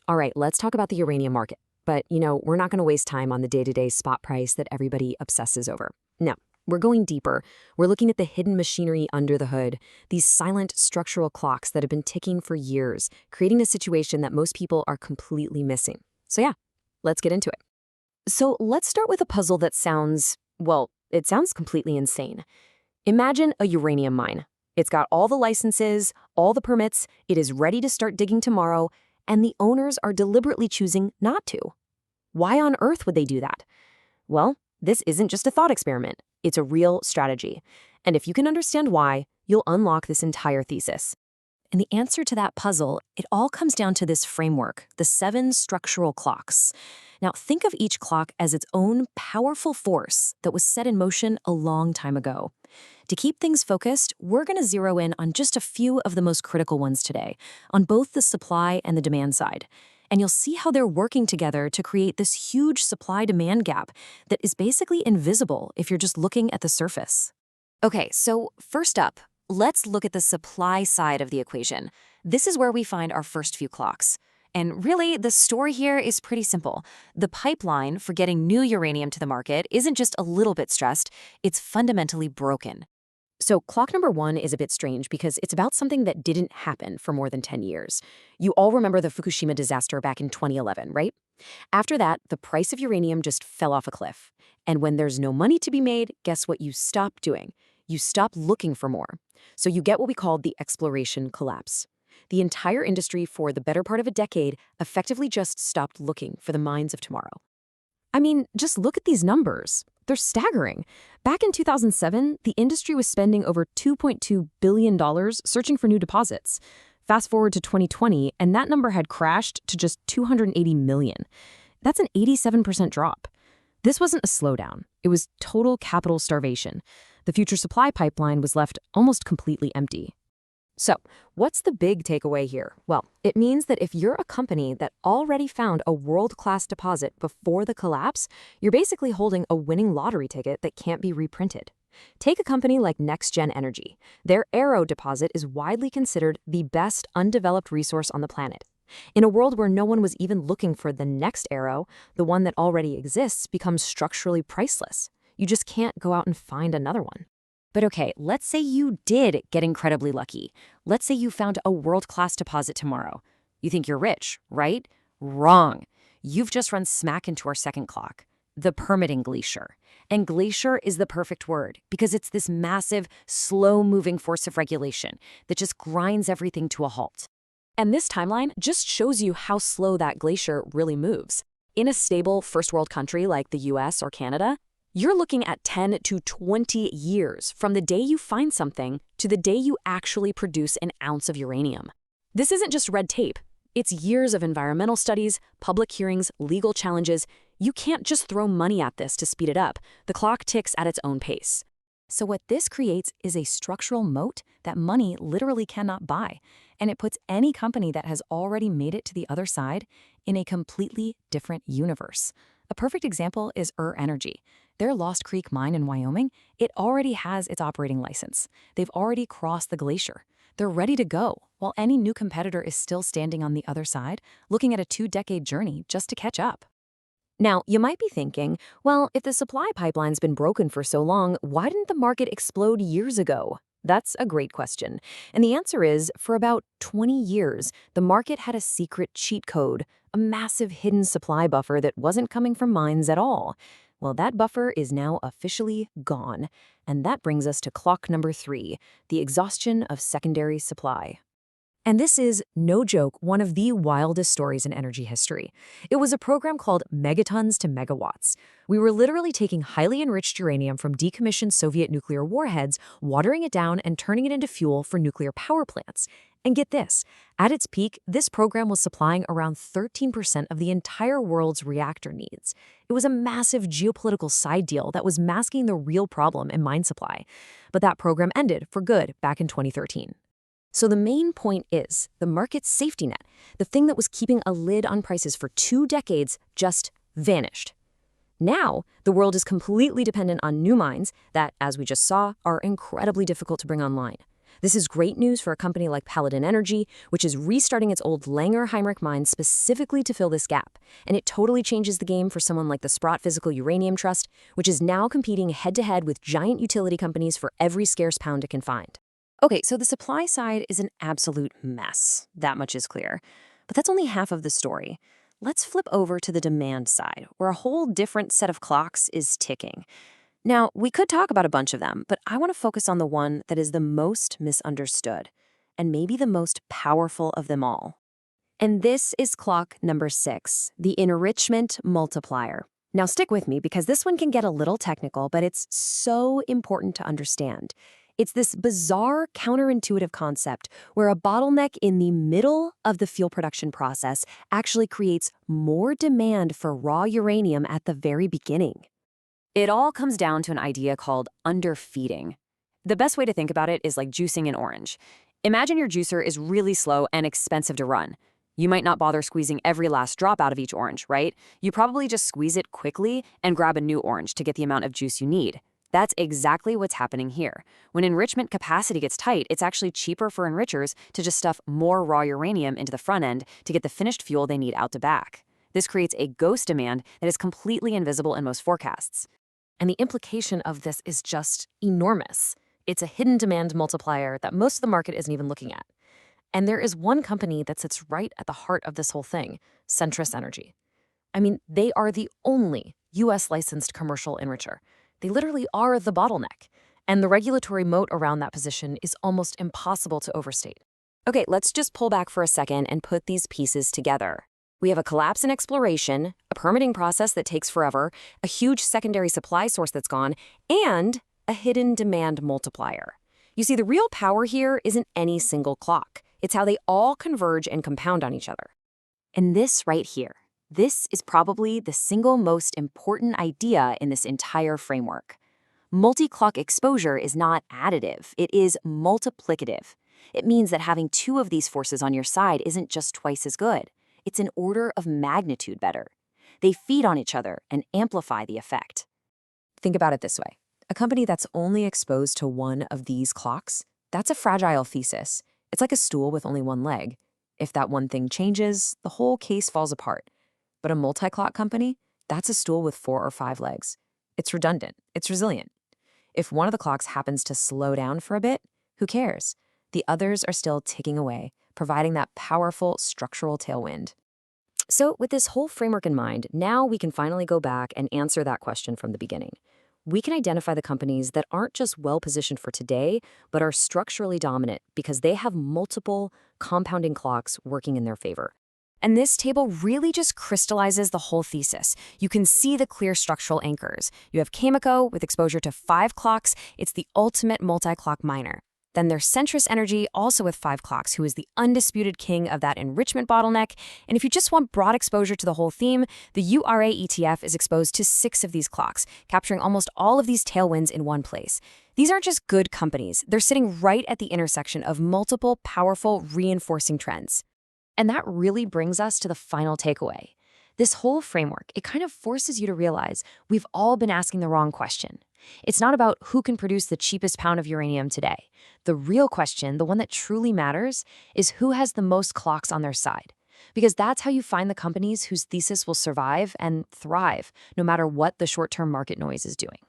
All right, let's talk about the uranium market. But, we're not going to waste time on the day-to-day spot price that everybody obsesses over. No, we're going deeper. We're looking at the hidden machinery under the hood, these silent structural clocks that have been ticking for years, creating a situation that most people are completely missing. So yeah, let's get into it. So let's start with a puzzle that sounds, well, it sounds completely insane. Imagine a uranium mine. It's got all the licenses, all the permits, it is ready to start digging tomorrow, and the owners are deliberately choosing not to. Why on earth would they do that? Well, this isn't just a thought experiment. It's a real strategy. And if you can understand why, you'll unlock this entire thesis. And the answer to that puzzle, it all comes down to this framework, the 7 structural clocks. Now, think of each clock as its own powerful force that was set in motion a long time ago. To keep things focused, we're going to zero in on just a few of the most critical ones today, on both the supply and the demand side. And you'll see how they're working together to create this huge supply-demand gap that is basically invisible if you're just looking at the surface. Okay, so first up, let's look at the supply side of the equation. This is where we find our first few clocks. And really, the story here is pretty simple. The pipeline for getting new uranium to the market isn't just a little bit stressed, it's fundamentally broken. So clock number 1 is a bit strange because it's about something that didn't happen for more than 10 years. You all remember the Fukushima disaster back in 2011, right? After that, the price of uranium just fell off a cliff. And when there's no money to be made, guess what you stop doing? You stop looking for more. So you get what we call the exploration collapse. The entire industry for the better part of a decade effectively just stopped looking for the mines of tomorrow. I mean, just look at these numbers. They're staggering. Back in 2007, the industry was spending over $2.2 billion searching for new deposits. Fast forward to 2020, and that number had crashed to just $280 million. That's an 87% drop. This wasn't a slowdown. It was total capital starvation. The future supply pipeline was left almost completely empty. So, what's the big takeaway here? Well, it means that if you're a company that already found a world-class deposit before the collapse, you're basically holding a winning lottery ticket that can't be reprinted. Take a company like NextGen Energy. Their Arrow deposit is widely considered the best undeveloped resource on the planet. In a world where no one was even looking for the next Arrow, the one that already exists becomes structurally priceless. You just can't go out and find another one. But okay, let's say you did get incredibly lucky. Let's say you found a world-class deposit tomorrow. You think you're rich, right? Wrong. You've just run smack into our second clock, the permitting glacier. And glacier is the perfect word because it's this massive, slow-moving force of regulation that just grinds everything to a halt. And this timeline just shows you how slow that glacier really moves. In a stable first-world country like the US or Canada, you're looking at 10 to 20 years from the day you find something to the day you actually produce an ounce of uranium. This isn't just red tape. It's years of environmental studies, public hearings, legal challenges. You can't just throw money at this to speed it up. The clock ticks at its own pace. So what this creates is a structural moat that money literally cannot buy. And it puts any company that has already made it to the other side in a completely different universe. A perfect example is Energy. Their Lost Creek mine in Wyoming, it already has its operating license. They've already crossed the glacier. They're ready to go, while any new competitor is still standing on the other side, looking at a 2-decade journey just to catch up. Now, you might be thinking, well, if the supply pipeline's been broken for so long, why didn't the market explode years ago? That's a great question. And the answer is, for about 20 years, the market had a secret cheat code, a massive hidden supply buffer that wasn't coming from mines at all. Well, that buffer is now officially gone. And that brings us to clock number 3, the exhaustion of secondary supply. And this is, no joke, one of the wildest stories in energy history. It was a program called Megatons to Megawatts. We were literally taking highly enriched uranium from decommissioned Soviet nuclear warheads, watering it down and turning it into fuel for nuclear power plants. And get this, at its peak, this program was supplying around 13% of the entire world's reactor needs. It was a massive geopolitical side deal that was masking the real problem in mine supply. But that program ended for good back in 2013. So the main point is, the market's safety net, the thing that was keeping a lid on prices for 2 decades, just vanished. Now, the world is completely dependent on new mines that, as we just saw, are incredibly difficult to bring online. This is great news for a company like Paladin Energy, which is restarting its old Langer-Heinrich mine specifically to fill this gap. And it totally changes the game for someone like the Sprott Physical Uranium Trust, which is now competing head-to-head with giant utility companies for every scarce pound it can find. Okay, so the supply side is an absolute mess. That much is clear. But that's only half of the story. Let's flip over to the demand side, where a whole different set of clocks is ticking. Now, we could talk about a bunch of them, but I want to focus on the one that is the most misunderstood, and maybe the most powerful of them all. And this is clock number 6, the enrichment multiplier. Now stick with me because this one can get a little technical, but it's so important to understand. It's this bizarre, counterintuitive concept where a bottleneck in the middle of the fuel production process actually creates more demand for raw uranium at the very beginning. It all comes down to an idea called underfeeding. The best way to think about it is like juicing an orange. Imagine your juicer is really slow and expensive to run. You might not bother squeezing every last drop out of each orange, right? You probably just squeeze it quickly and grab a new orange to get the amount of juice you need. That's exactly what's happening here. When enrichment capacity gets tight, it's actually cheaper for enrichers to just stuff more raw uranium into the front end to get the finished fuel they need out the back. This creates a ghost demand that is completely invisible in most forecasts. And the implication of this is just enormous. It's a hidden demand multiplier that most of the market isn't even looking at. And there is one company that sits right at the heart of this whole thing, Centrus Energy. I mean, they are the only U.S. licensed commercial enricher. They literally are the bottleneck, and the regulatory moat around that position is almost impossible to overstate. Okay, let's just pull back for a second and put these pieces together. We have a collapse in exploration, a permitting process that takes forever, a huge secondary supply source that's gone, and a hidden demand multiplier. You see, the real power here isn't any single clock. It's how they all converge and compound on each other. And this right here. This is probably the single most important idea in this entire framework. Multi-clock exposure is not additive, it is multiplicative. It means that having two of these forces on your side isn't just twice as good. It's an order of magnitude better. They feed on each other and amplify the effect. Think about it this way. A company that's only exposed to one of these clocks, that's a fragile thesis. It's like a stool with only one leg. If that one thing changes, the whole case falls apart. But a multi-clock company, that's a stool with 4 or 5 legs. It's redundant. It's resilient. If one of the clocks happens to slow down for a bit, who cares? The others are still ticking away, providing that powerful structural tailwind. So with this whole framework in mind, now we can finally go back and answer that question from the beginning. We can identify the companies that aren't just well-positioned for today, but are structurally dominant because they have multiple compounding clocks working in their favor. And this table really just crystallizes the whole thesis. You can see the clear structural anchors. You have Cameco with exposure to 5 clocks. It's the ultimate multi-clock miner. Then there's Centrus Energy, also with 5 clocks, who is the undisputed king of that enrichment bottleneck. And if you just want broad exposure to the whole theme, the URA ETF is exposed to 6 of these clocks, capturing almost all of these tailwinds in one place. These aren't just good companies. They're sitting right at the intersection of multiple powerful reinforcing trends. And that really brings us to the final takeaway. This whole framework, it kind of forces you to realize we've all been asking the wrong question. It's not about who can produce the cheapest pound of uranium today. The real question, the one that truly matters, is who has the most clocks on their side. Because that's how you find the companies whose thesis will survive and thrive, no matter what the short-term market noise is doing.